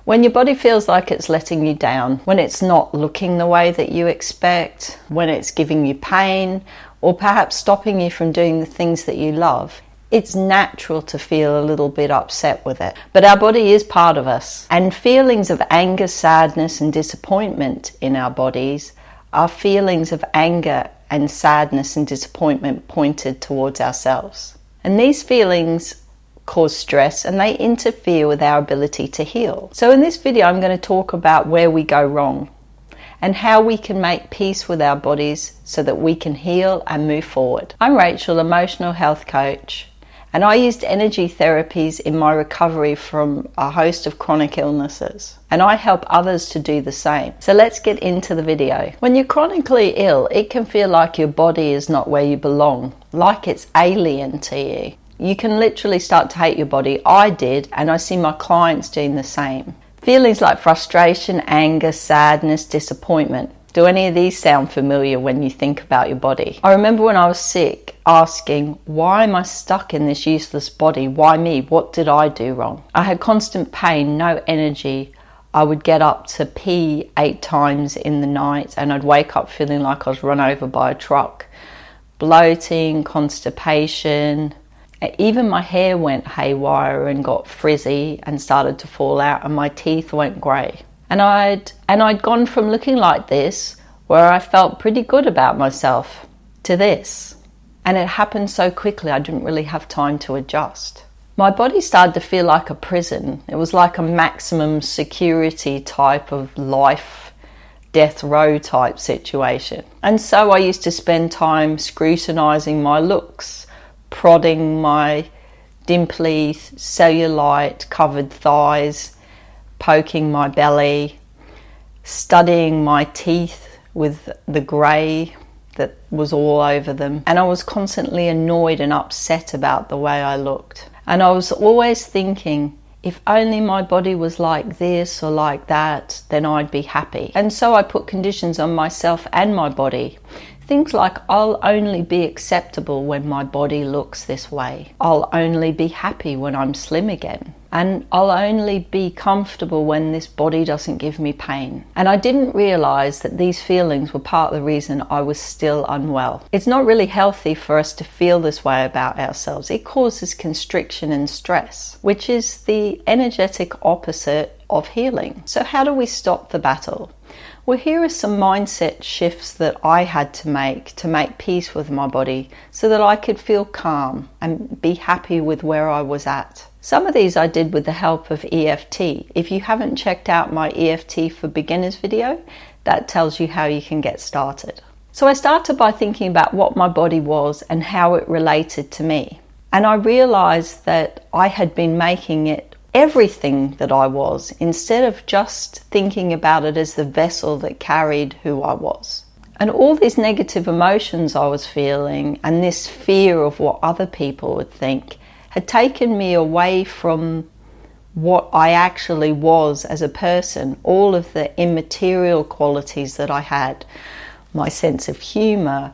When your body feels like it's letting you down, when it's not looking the way that you expect, when it's giving you pain, or perhaps stopping you from doing the things that you love, it's natural to feel a little bit upset with it. But our body is part of us, and feelings of anger, sadness, and disappointment in our bodies are feelings of anger and sadness and disappointment pointed towards ourselves. And these feelings cause stress and they interfere with our ability to heal. So in this video, I'm going to talk about where we go wrong and how we can make peace with our bodies so that we can heal and move forward. I'm Rachel, emotional health coach, and I used energy therapies in my recovery from a host of chronic illnesses, and I help others to do the same. So let's get into the video. When you're chronically ill, it can feel like your body is not where you belong, like it's alien to you. You can literally start to hate your body. I did, and I see my clients doing the same. Feelings like frustration, anger, sadness, disappointment. Do any of these sound familiar when you think about your body? I remember when I was sick asking, why am I stuck in this useless body? Why me? What did I do wrong? I had constant pain, no energy. I would get up to pee 8 times in the night and I'd wake up feeling like I was run over by a truck. Bloating, constipation. Even my hair went haywire and got frizzy and started to fall out, and my teeth went grey. And I'd gone from looking like this, where I felt pretty good about myself, to this. And it happened so quickly I didn't really have time to adjust. My body started to feel like a prison. It was like a maximum security type of life, death row type situation. And so I used to spend time scrutinising my looks, prodding my dimply cellulite covered thighs, poking my belly, studying my teeth with the grey that was all over them. And I was constantly annoyed and upset about the way I looked. And I was always thinking, if only my body was like this or like that, then I'd be happy. And so I put conditions on myself and my body. Things like, I'll only be acceptable when my body looks this way. I'll only be happy when I'm slim again. And I'll only be comfortable when this body doesn't give me pain. And I didn't realize that these feelings were part of the reason I was still unwell. It's not really healthy for us to feel this way about ourselves. It causes constriction and stress, which is the energetic opposite of healing. So how do we stop the battle? Well, here are some mindset shifts that I had to make peace with my body so that I could feel calm and be happy with where I was at. Some of these I did with the help of EFT. If you haven't checked out my EFT for beginners video, that tells you how you can get started. So I started by thinking about what my body was and how it related to me. And I realized that I had been making it everything that I was, instead of just thinking about it as the vessel that carried who I was. And all these negative emotions I was feeling and this fear of what other people would think had taken me away from what I actually was as a person, all of the immaterial qualities that I had, my sense of humor,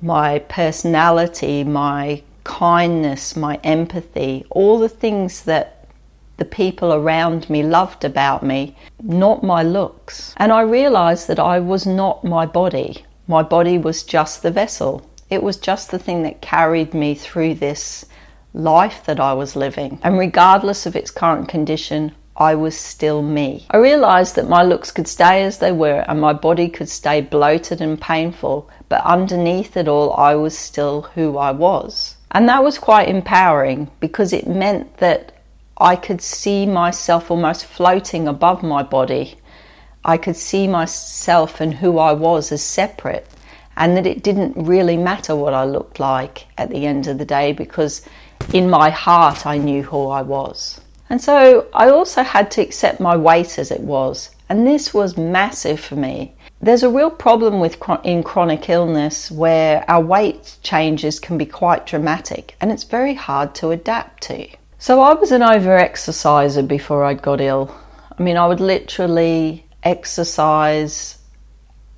my personality, my kindness, my empathy, all the things that the people around me loved about me, not my looks. And I realized that I was not my body. My body was just the vessel. It was just the thing that carried me through this life that I was living. And regardless of its current condition, I was still me. I realized that my looks could stay as they were and my body could stay bloated and painful, but underneath it all, I was still who I was. And that was quite empowering because it meant that I could see myself almost floating above my body. I could see myself and who I was as separate, and that it didn't really matter what I looked like at the end of the day because in my heart I knew who I was. And so I also had to accept my weight as it was, and this was massive for me. There's a real problem in chronic illness where our weight changes can be quite dramatic, and it's very hard to adapt to. So I was an over-exerciser before I got ill. I mean, I would literally exercise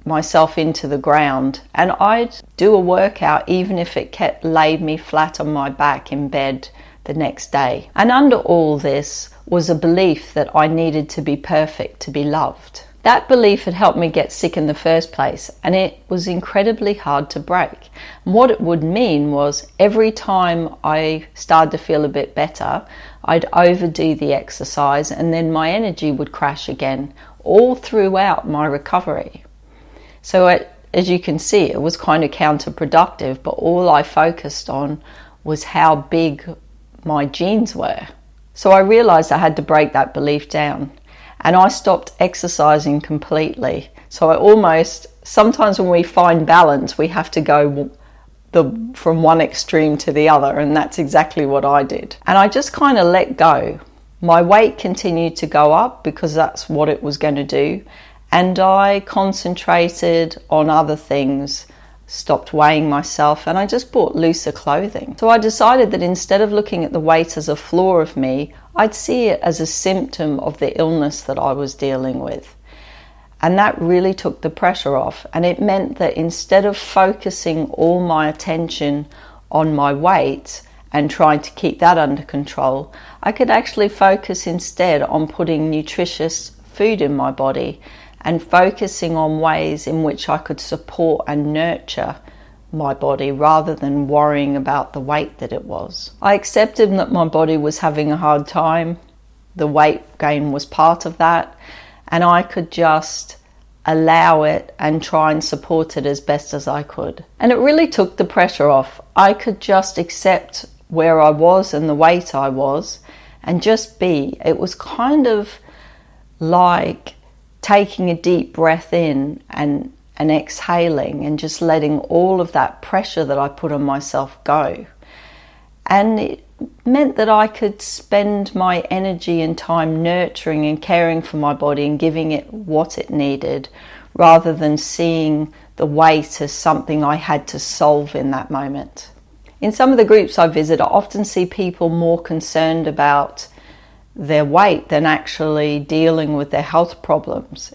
myself into the ground, and I'd do a workout even if it laid me flat on my back in bed the next day. And under all this was a belief that I needed to be perfect to be loved. That belief had helped me get sick in the first place, and it was incredibly hard to break. And what it would mean was every time I started to feel a bit better, I'd overdo the exercise and then my energy would crash again, all throughout my recovery. So as you can see, it was kind of counterproductive, but all I focused on was how big my genes were. So I realized I had to break that belief down, and I stopped exercising completely. So sometimes when we find balance, we have to go from one extreme to the other, and that's exactly what I did. And I just kind of let go. My weight continued to go up because that's what it was going to do, and I concentrated on other things, stopped weighing myself, and I just bought looser clothing. So I decided that instead of looking at the weight as a flaw of me, I'd see it as a symptom of the illness that I was dealing with. And that really took the pressure off. And it meant that instead of focusing all my attention on my weight and trying to keep that under control, I could actually focus instead on putting nutritious food in my body and focusing on ways in which I could support and nurture my body rather than worrying about the weight that it was. I accepted that my body was having a hard time. The weight gain was part of that, and I could just allow it and try and support it as best as I could. And it really took the pressure off. I could just accept where I was and the weight I was and just be. It was kind of like taking a deep breath in and exhaling and just letting all of that pressure that I put on myself go. And it meant that I could spend my energy and time nurturing and caring for my body and giving it what it needed, rather than seeing the weight as something I had to solve in that moment. In some of the groups I visit, I often see people more concerned about their weight than actually dealing with their health problems.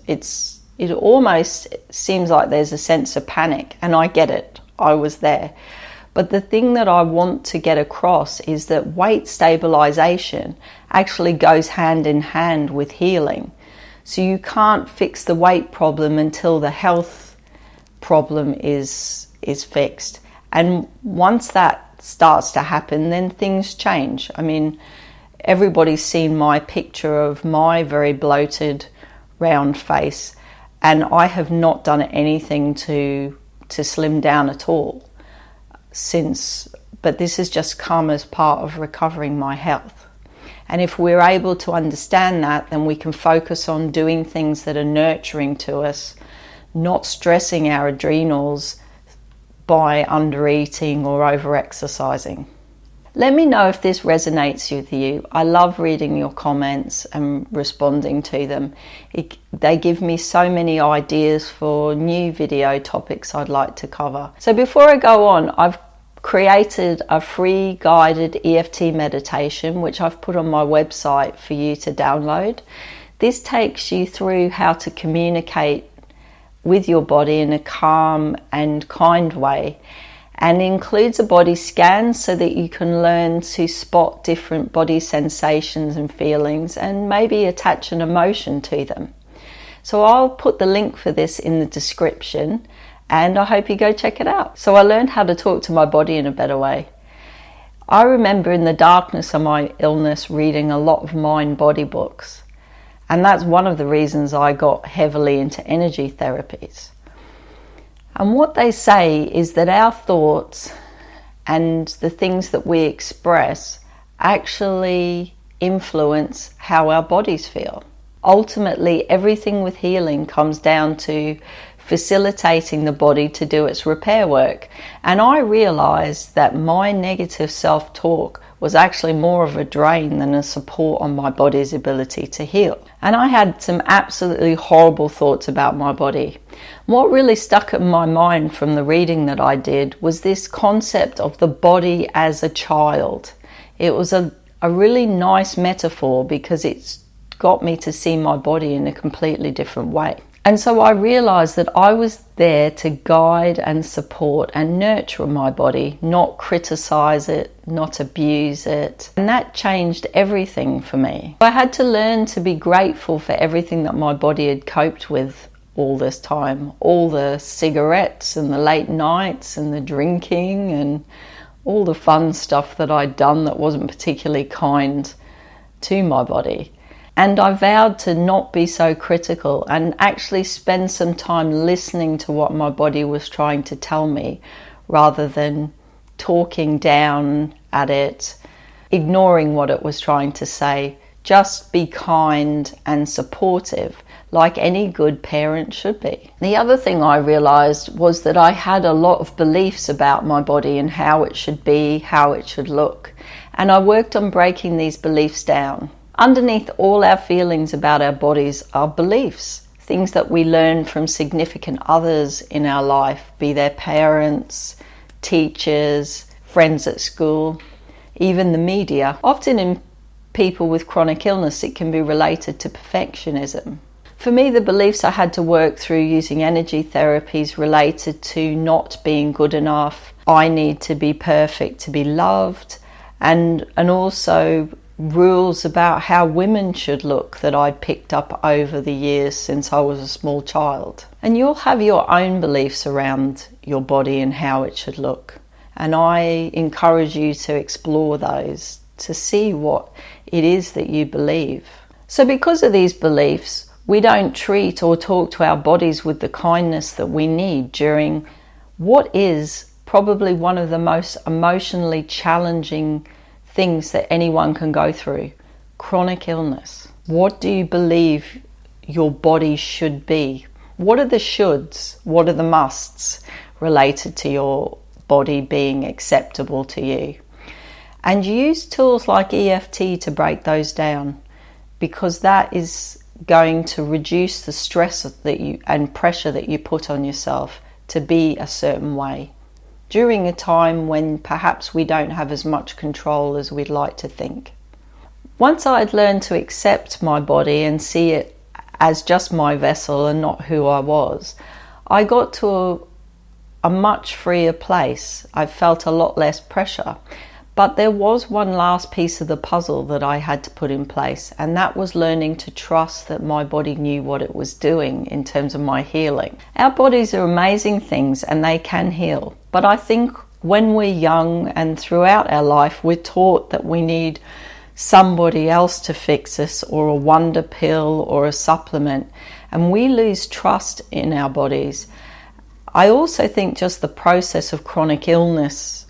It almost seems like there's a sense of panic, and I get it. I was there. But the thing that I want to get across is that weight stabilization actually goes hand in hand with healing. So you can't fix the weight problem until the health problem is fixed. And once that starts to happen, then things change. I mean, everybody's seen my picture of my very bloated, round face, and I have not done anything to slim down at all since, but this has just come as part of recovering my health. And if we're able to understand that, then we can focus on doing things that are nurturing to us, not stressing our adrenals by under-eating or over-exercising. Let me know if this resonates with you. I love reading your comments and responding to them. They give me so many ideas for new video topics I'd like to cover. So before I go on, I've created a free guided EFT meditation, which I've put on my website for you to download. This takes you through how to communicate with your body in a calm and kind way, and includes a body scan so that you can learn to spot different body sensations and feelings and maybe attach an emotion to them. So I'll put the link for this in the description, and I hope you go check it out. So I learned how to talk to my body in a better way. I remember in the darkness of my illness reading a lot of mind-body books, and that's one of the reasons I got heavily into energy therapies. And what they say is that our thoughts and the things that we express actually influence how our bodies feel. Ultimately, everything with healing comes down to facilitating the body to do its repair work. And I realized that my negative self-talk was actually more of a drain than a support on my body's ability to heal. And I had some absolutely horrible thoughts about my body. What really stuck in my mind from the reading that I did was this concept of the body as a child. It was a really nice metaphor because it's got me to see my body in a completely different way. And so I realized that I was there to guide and support and nurture my body, not criticize it, not abuse it. And that changed everything for me. I had to learn to be grateful for everything that my body had coped with all this time. All the cigarettes and the late nights and the drinking and all the fun stuff that I'd done that wasn't particularly kind to my body. And I vowed to not be so critical and actually spend some time listening to what my body was trying to tell me, rather than talking down at it, ignoring what it was trying to say. Just be kind and supportive, like any good parent should be. The other thing I realized was that I had a lot of beliefs about my body and how it should be, how it should look. And I worked on breaking these beliefs down. Underneath all our feelings about our bodies are beliefs, things that we learn from significant others in our life, be their parents, teachers, friends at school, even the media. Often in people with chronic illness, it can be related to perfectionism. For me, the beliefs I had to work through using energy therapies related to not being good enough. I need to be perfect to be loved, and also rules about how women should look that I'd picked up over the years since I was a small child. And you'll have your own beliefs around your body and how it should look. And I encourage you to explore those, to see what it is that you believe. So because of these beliefs, we don't treat or talk to our bodies with the kindness that we need during what is probably one of the most emotionally challenging things that anyone can go through, chronic illness. What do you believe your body should be? What are the shoulds? What are the musts related to your body being acceptable to you? And use tools like EFT to break those down, because that is going to reduce the stress that you and pressure that you put on yourself to be a certain way during a time when perhaps we don't have as much control as we'd like to think. Once I'd learned to accept my body and see it as just my vessel and not who I was, I got to a much freer place. I felt a lot less pressure. But there was one last piece of the puzzle that I had to put in place, and that was learning to trust that my body knew what it was doing in terms of my healing. Our bodies are amazing things and they can heal. But I think when we're young and throughout our life, we're taught that we need somebody else to fix us, or a wonder pill or a supplement, and we lose trust in our bodies. I also think just the process of chronic illness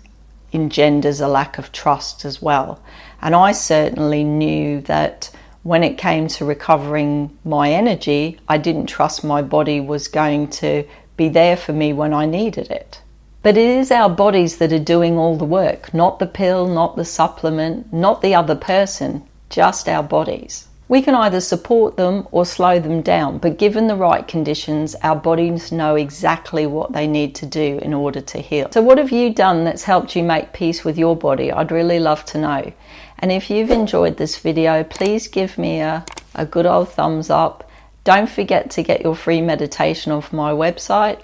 engenders a lack of trust as well. And I certainly knew that when it came to recovering my energy, I didn't trust my body was going to be there for me when I needed it. But it is our bodies that are doing all the work, not the pill, not the supplement, not the other person, just our bodies. We can either support them or slow them down, but given the right conditions, our bodies know exactly what they need to do in order to heal. So what have you done that's helped you make peace with your body? I'd really love to know. And if you've enjoyed this video, please give me a good old thumbs up. Don't forget to get your free meditation off my website,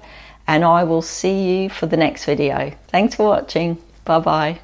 and I will see you for the next video. Thanks for watching. Bye bye.